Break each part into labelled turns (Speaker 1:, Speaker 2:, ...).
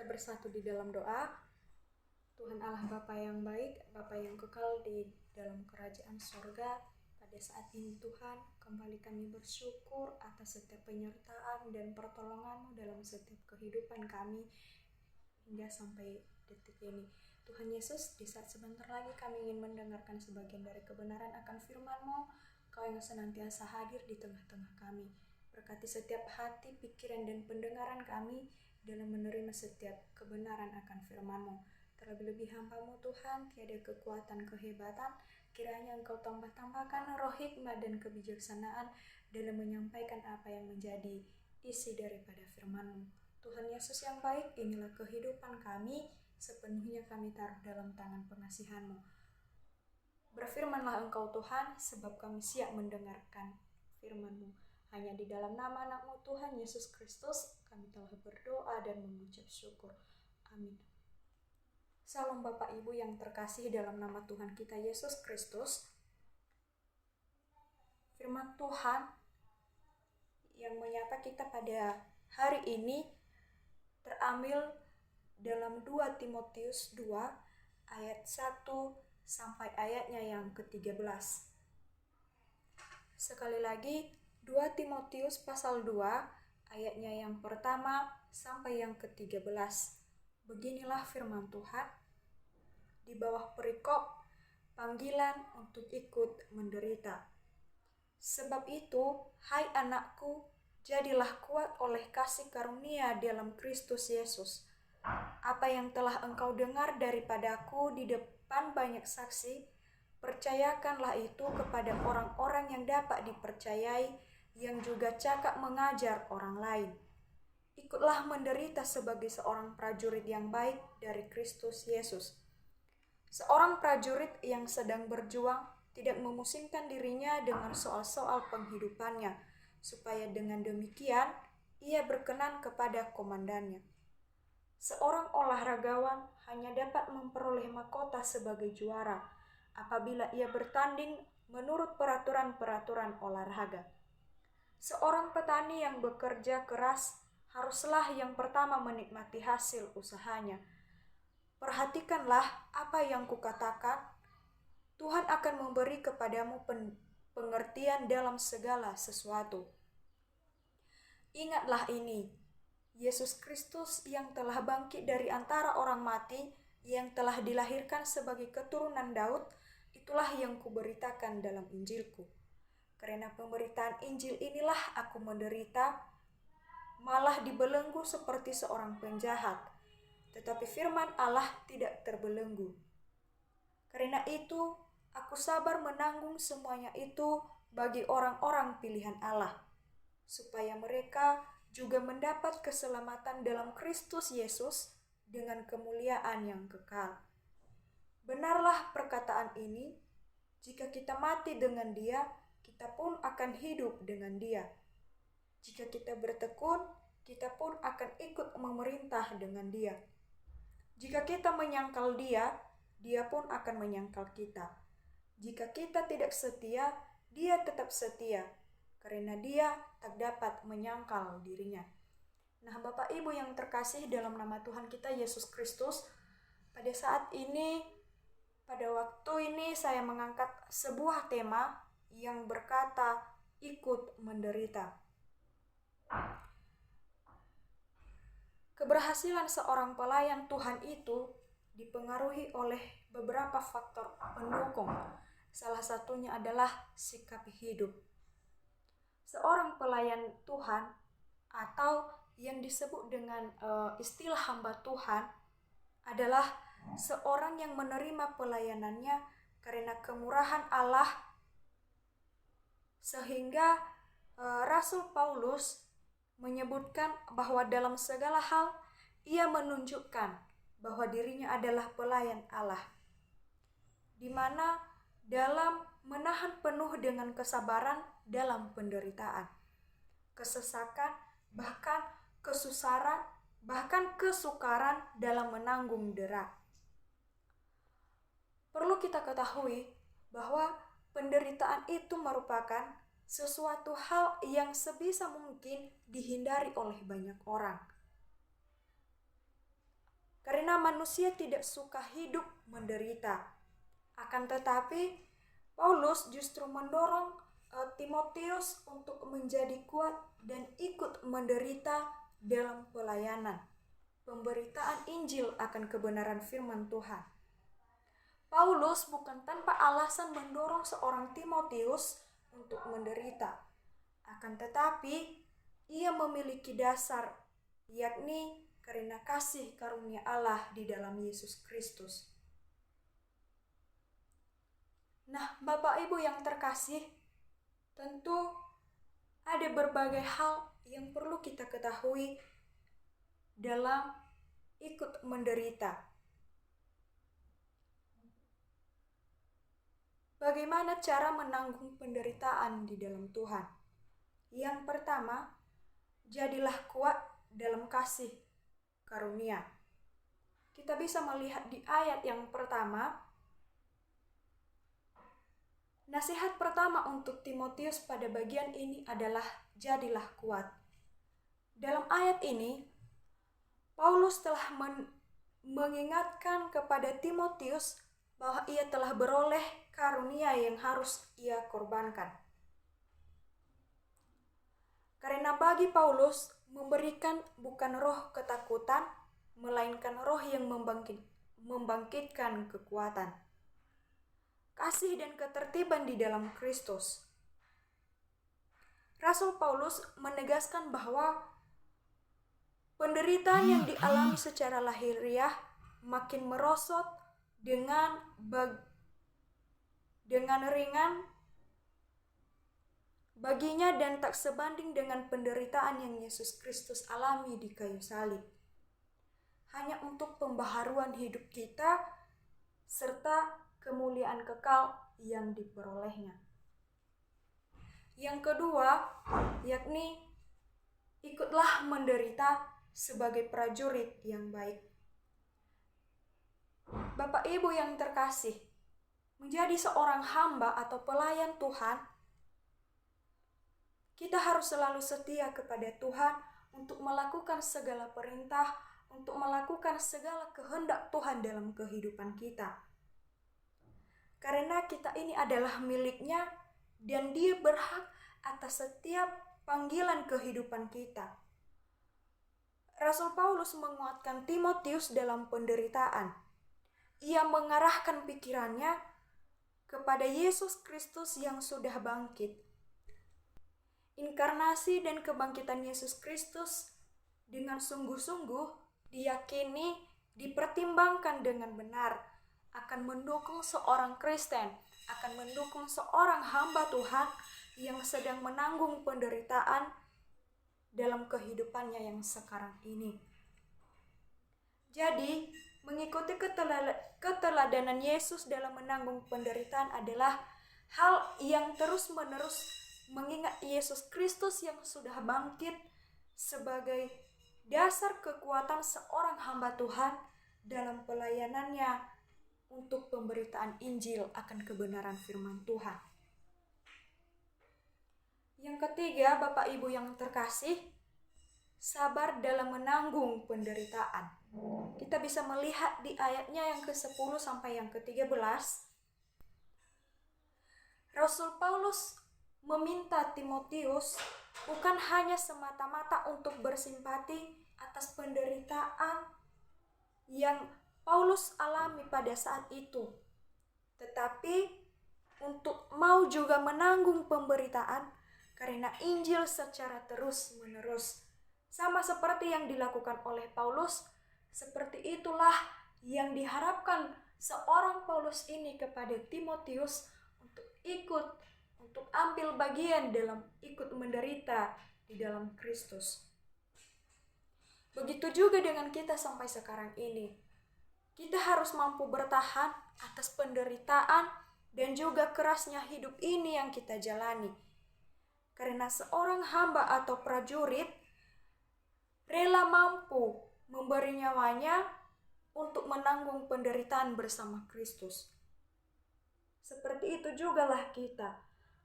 Speaker 1: Kita bersatu di dalam doa. Tuhan Allah Bapa yang baik, Bapa yang kekal di dalam kerajaan sorga, pada saat ini Tuhan, kembali kami bersyukur atas setiap penyertaan dan pertolongan-Mu dalam setiap kehidupan kami hingga sampai detik ini. Tuhan Yesus, di saat sebentar lagi kami ingin mendengarkan sebagian dari kebenaran akan firman-Mu, Kau yang senantiasa hadir di tengah-tengah kami. Berkati setiap hati, pikiran, dan pendengaran kami dalam menerima setiap kebenaran akan firman-Mu. Terlebih-lebih hamba-Mu Tuhan, tiada kekuatan kehebatan, kiranya Engkau tambah-tambahkan roh hikmat dan kebijaksanaan dalam menyampaikan apa yang menjadi isi daripada firman-Mu. Tuhan Yesus yang baik, inilah kehidupan kami, sepenuhnya kami taruh dalam tangan pengasihan-Mu. Berfirmanlah Engkau Tuhan, sebab kami siap mendengarkan firman-Mu. Hanya di dalam nama anak-Mu Tuhan Yesus Kristus, kami telah berdoa dan mengucap syukur. Amin. Salam Bapak Ibu yang terkasih dalam nama Tuhan kita Yesus Kristus. Firman Tuhan yang menyapa kita pada hari ini terambil dalam 2 Timotius 2 ayat 1 sampai ayatnya yang ke-13. Sekali lagi 2 Timotius pasal 2 ayatnya yang pertama sampai yang ke-13. Beginilah firman Tuhan. Di bawah perikop panggilan untuk ikut menderita. Sebab itu, hai anakku, jadilah kuat oleh kasih karunia dalam Kristus Yesus. Apa yang telah engkau dengar daripadaku di depan banyak saksi, percayakanlah itu kepada orang-orang yang dapat dipercayai, yang juga cakap mengajar orang lain. Ikutlah menderita sebagai seorang prajurit yang baik dari Kristus Yesus. Seorang prajurit yang sedang berjuang tidak memusingkan dirinya dengan soal-soal penghidupannya, supaya dengan demikian ia berkenan kepada komandannya. Seorang olahragawan hanya dapat memperoleh mahkota sebagai juara apabila ia bertanding menurut peraturan-peraturan olahraga. Seorang petani yang bekerja keras haruslah yang pertama menikmati hasil usahanya. Perhatikanlah apa yang kukatakan. Tuhan akan memberi kepadamu pengertian dalam segala sesuatu. Ingatlah ini, Yesus Kristus yang telah bangkit dari antara orang mati, yang telah dilahirkan sebagai keturunan Daud, itulah yang kuberitakan dalam Injilku. Karena pemberitaan Injil inilah aku menderita, malah dibelenggu seperti seorang penjahat. Tetapi firman Allah tidak terbelenggu. Karena itu, aku sabar menanggung semuanya itu bagi orang-orang pilihan Allah, supaya mereka juga mendapat keselamatan dalam Kristus Yesus dengan kemuliaan yang kekal. Benarlah perkataan ini, jika kita mati dengan Dia, kita pun akan hidup dengan Dia. Jika kita bertekun, kita pun akan ikut memerintah dengan Dia. Jika kita menyangkal Dia, Dia pun akan menyangkal kita. Jika kita tidak setia, Dia tetap setia, karena Dia tak dapat menyangkal dirinya. Nah, Bapak Ibu yang terkasih dalam nama Tuhan kita Yesus Kristus, pada saat ini, pada waktu ini saya mengangkat sebuah tema yang berkata ikut menderita. Keberhasilan seorang pelayan Tuhan itu dipengaruhi oleh beberapa faktor pendukung. Salah satunya adalah sikap hidup. Seorang pelayan Tuhan atau yang disebut dengan istilah hamba Tuhan adalah seorang yang menerima pelayanannya karena kemurahan Allah, sehingga Rasul Paulus menyebutkan bahwa dalam segala hal ia menunjukkan bahwa dirinya adalah pelayan Allah, di mana dalam menahan penuh dengan kesabaran dalam penderitaan, kesesakan, bahkan kesusaran, bahkan kesukaran dalam menanggung dera. Perlu kita ketahui bahwa penderitaan itu merupakan sesuatu hal yang sebisa mungkin dihindari oleh banyak orang. karena manusia tidak suka hidup menderita. Akan tetapi, Paulus justru mendorong Timotius untuk menjadi kuat dan ikut menderita dalam pelayanan pemberitaan Injil akan kebenaran firman Tuhan. Paulus bukan tanpa alasan mendorong seorang Timotius untuk menderita. Akan tetapi, ia memiliki dasar, yakni karena kasih karunia Allah di dalam Yesus Kristus. Nah, Bapak Ibu yang terkasih, tentu ada berbagai hal yang perlu kita ketahui dalam ikut menderita. Bagaimana cara menanggung penderitaan di dalam Tuhan? Yang pertama, jadilah kuat dalam kasih karunia. Kita bisa melihat di ayat yang pertama, nasihat pertama untuk Timotius pada bagian ini adalah jadilah kuat. Dalam ayat ini, Paulus telah mengingatkan kepada Timotius bahwa ia telah beroleh karunia yang harus ia korbankan. Karena bagi Paulus, memberikan bukan roh ketakutan, melainkan roh yang membangkitkan kekuatan, kasih dan ketertiban di dalam Kristus. Rasul Paulus menegaskan bahwa penderitaan yang dialami secara lahiriah makin merosot dengan ringan baginya dan tak sebanding dengan penderitaan yang Yesus Kristus alami di kayu salib. Hanya untuk pembaharuan hidup kita serta kemuliaan kekal yang diperolehnya. Yang kedua, yakni ikutlah menderita sebagai prajurit yang baik. Bapak Ibu yang terkasih, menjadi seorang hamba atau pelayan Tuhan, kita harus selalu setia kepada Tuhan untuk melakukan segala perintah, untuk melakukan segala kehendak Tuhan dalam kehidupan kita. Karena kita ini adalah milik-Nya dan Dia berhak atas setiap panggilan kehidupan kita. Rasul Paulus menguatkan Timotius dalam penderitaan. Ia mengarahkan pikirannya kepada Yesus Kristus yang sudah bangkit. Inkarnasi dan kebangkitan Yesus Kristus dengan sungguh-sungguh diyakini, dipertimbangkan dengan benar, akan mendukung seorang Kristen, akan mendukung seorang hamba Tuhan yang sedang menanggung penderitaan dalam kehidupannya yang sekarang ini. Jadi, mengikuti keteladanan Yesus dalam menanggung penderitaan adalah hal yang terus-menerus mengingat Yesus Kristus yang sudah bangkit sebagai dasar kekuatan seorang hamba Tuhan dalam pelayanannya untuk pemberitaan Injil akan kebenaran firman Tuhan. Yang ketiga, Bapak Ibu yang terkasih, sabar dalam menanggung penderitaan. Kita bisa melihat di ayatnya yang ke-10 sampai yang ke-13. Rasul Paulus meminta Timotius bukan hanya semata-mata untuk bersimpati atas penderitaan yang Paulus alami pada saat itu, tetapi untuk mau juga menanggung pemberitaan karena Injil secara terus-menerus. Sama seperti yang dilakukan oleh Paulus, seperti itulah yang diharapkan seorang Paulus ini kepada Timotius untuk ikut, untuk ambil bagian dalam ikut menderita di dalam Kristus. Begitu juga dengan kita sampai sekarang ini. Kita harus mampu bertahan atas penderitaan dan juga kerasnya hidup ini yang kita jalani. Karena seorang hamba atau prajurit rela mampu memberi nyawanya untuk menanggung penderitaan bersama Kristus. Seperti itu jugalah kita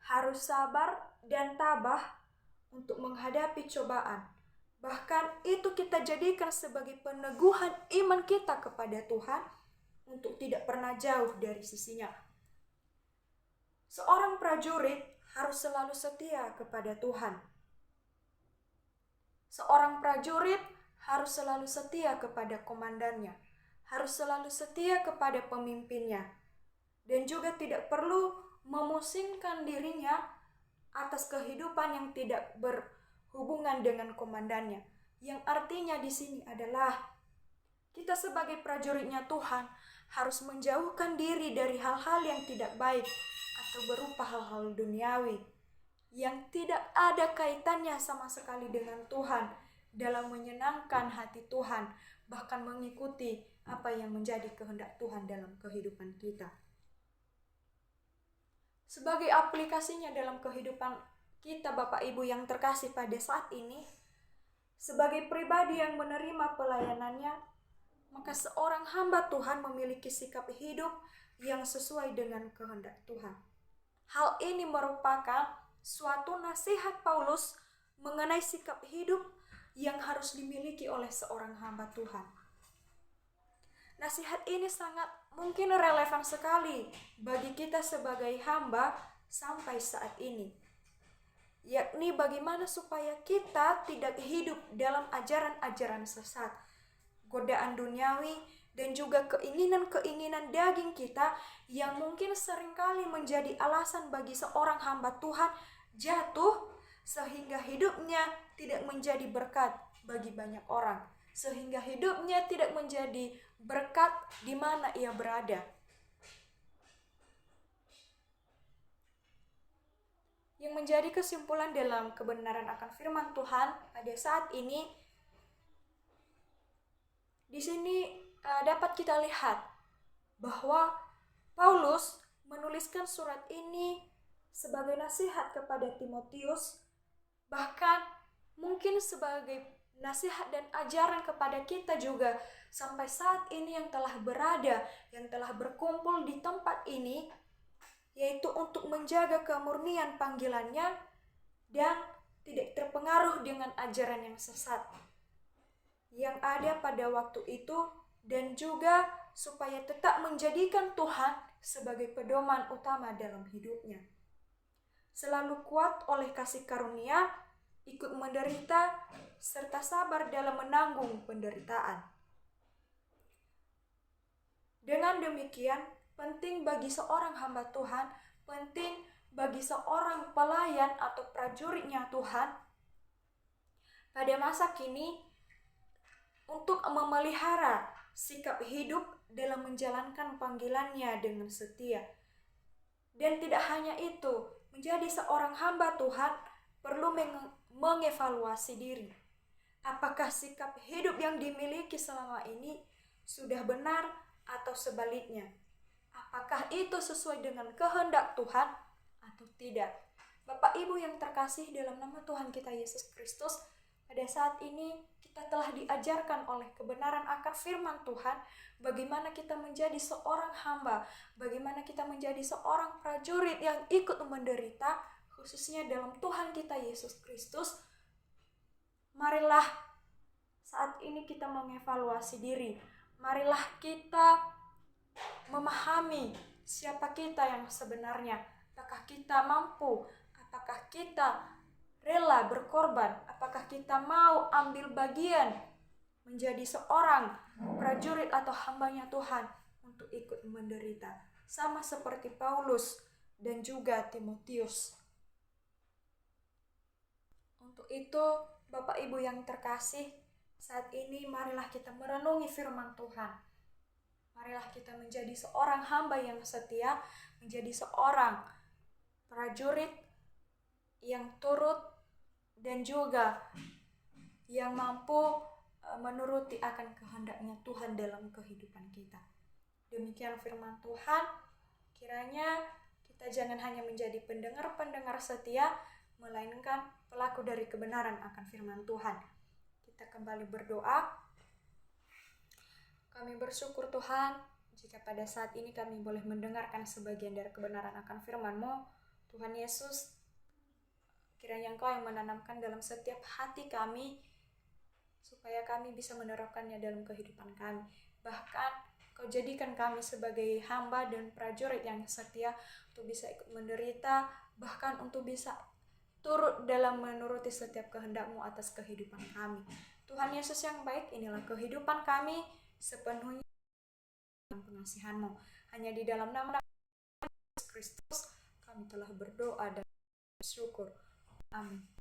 Speaker 1: harus sabar dan tabah untuk menghadapi cobaan, Bahkan itu kita jadikan sebagai peneguhan iman kita kepada Tuhan untuk tidak pernah jauh dari sisinya. Seorang prajurit harus selalu setia kepada Tuhan. Seorang prajurit harus selalu setia kepada komandannya, harus selalu setia kepada pemimpinnya, dan juga tidak perlu memusingkan dirinya atas kehidupan yang tidak berhubungan dengan komandannya. Yang artinya di sini adalah kita sebagai prajuritnya Tuhan harus menjauhkan diri dari hal-hal yang tidak baik atau berupa hal-hal duniawi yang tidak ada kaitannya sama sekali dengan Tuhan, dalam menyenangkan hati Tuhan, bahkan mengikuti apa yang menjadi kehendak Tuhan dalam kehidupan kita. Sebagai aplikasinya dalam kehidupan kita Bapak Ibu yang terkasih pada saat ini, sebagai pribadi yang menerima pelayanannya, maka seorang hamba Tuhan memiliki sikap hidup yang sesuai dengan kehendak Tuhan. Hal ini merupakan suatu nasihat Paulus mengenai sikap hidup yang harus dimiliki oleh seorang hamba Tuhan. Nasihat ini sangat mungkin relevan sekali bagi kita sebagai hamba sampai saat ini, yakni bagaimana supaya kita tidak hidup dalam ajaran-ajaran sesat, godaan duniawi, dan juga keinginan-keinginan daging kita yang mungkin seringkali menjadi alasan bagi seorang hamba Tuhan jatuh, sehingga hidupnya tidak menjadi berkat bagi banyak orang, sehingga hidupnya tidak menjadi berkat di mana ia berada. Yang menjadi kesimpulan dalam kebenaran akan firman Tuhan pada saat ini, di sini dapat kita lihat bahwa Paulus menuliskan surat ini sebagai nasihat kepada Timotius, bahkan mungkin sebagai nasihat dan ajaran kepada kita juga sampai saat ini yang telah berada, yang telah berkumpul di tempat ini, yaitu untuk menjaga kemurnian panggilannya dan tidak terpengaruh dengan ajaran yang sesat yang ada pada waktu itu, dan juga supaya tetap menjadikan Tuhan sebagai pedoman utama dalam hidupnya. Selalu kuat oleh kasih karunia, ikut menderita, serta sabar dalam menanggung penderitaan. Dengan demikian, penting bagi seorang hamba Tuhan, penting bagi seorang pelayan atau prajuritnya Tuhan pada masa kini untuk memelihara sikap hidup dalam menjalankan panggilannya dengan setia. Dan tidak hanya itu, menjadi seorang hamba Tuhan perlu mengevaluasi diri. Apakah sikap hidup yang dimiliki selama ini sudah benar atau sebaliknya? Apakah itu sesuai dengan kehendak Tuhan atau tidak? Bapak Ibu yang terkasih dalam nama Tuhan kita Yesus Kristus, pada saat ini kita telah diajarkan oleh kebenaran akan firman Tuhan, bagaimana kita menjadi seorang hamba, bagaimana kita menjadi seorang prajurit yang ikut menderita, khususnya dalam Tuhan kita Yesus Kristus. Marilah saat ini kita mengevaluasi diri. Marilah kita memahami siapa kita yang sebenarnya. Apakah kita mampu? Apakah kita rela berkorban? Apakah kita mau ambil bagian menjadi seorang prajurit atau hambanya Tuhan untuk ikut menderita, sama seperti Paulus dan juga Timotius. Untuk itu, Bapak Ibu yang terkasih, saat ini marilah kita merenungi firman Tuhan. Marilah kita menjadi seorang hamba yang setia, menjadi seorang prajurit yang turut dan juga yang mampu menuruti akan kehendaknya Tuhan dalam kehidupan kita. Demikian firman Tuhan. Kiranya kita jangan hanya menjadi pendengar-pendengar setia, melainkan pelaku dari kebenaran akan firman Tuhan. Kita kembali berdoa. Kami bersyukur Tuhan, jika pada saat ini kami boleh mendengarkan sebagian dari kebenaran akan firman-Mu. Tuhan Yesus, kiranya Engkau yang menanamkan dalam setiap hati kami supaya kami bisa menerapkannya dalam kehidupan kami. Bahkan Kau jadikan kami sebagai hamba dan prajurit yang setia untuk bisa ikut menderita, bahkan untuk bisa turut dalam menuruti setiap kehendak-Mu atas kehidupan kami. Tuhan Yesus yang baik, inilah kehidupan kami sepenuhnya dalam pengasihan-Mu. Hanya di dalam nama Yesus Kristus kami telah berdoa dan bersyukur. Amin.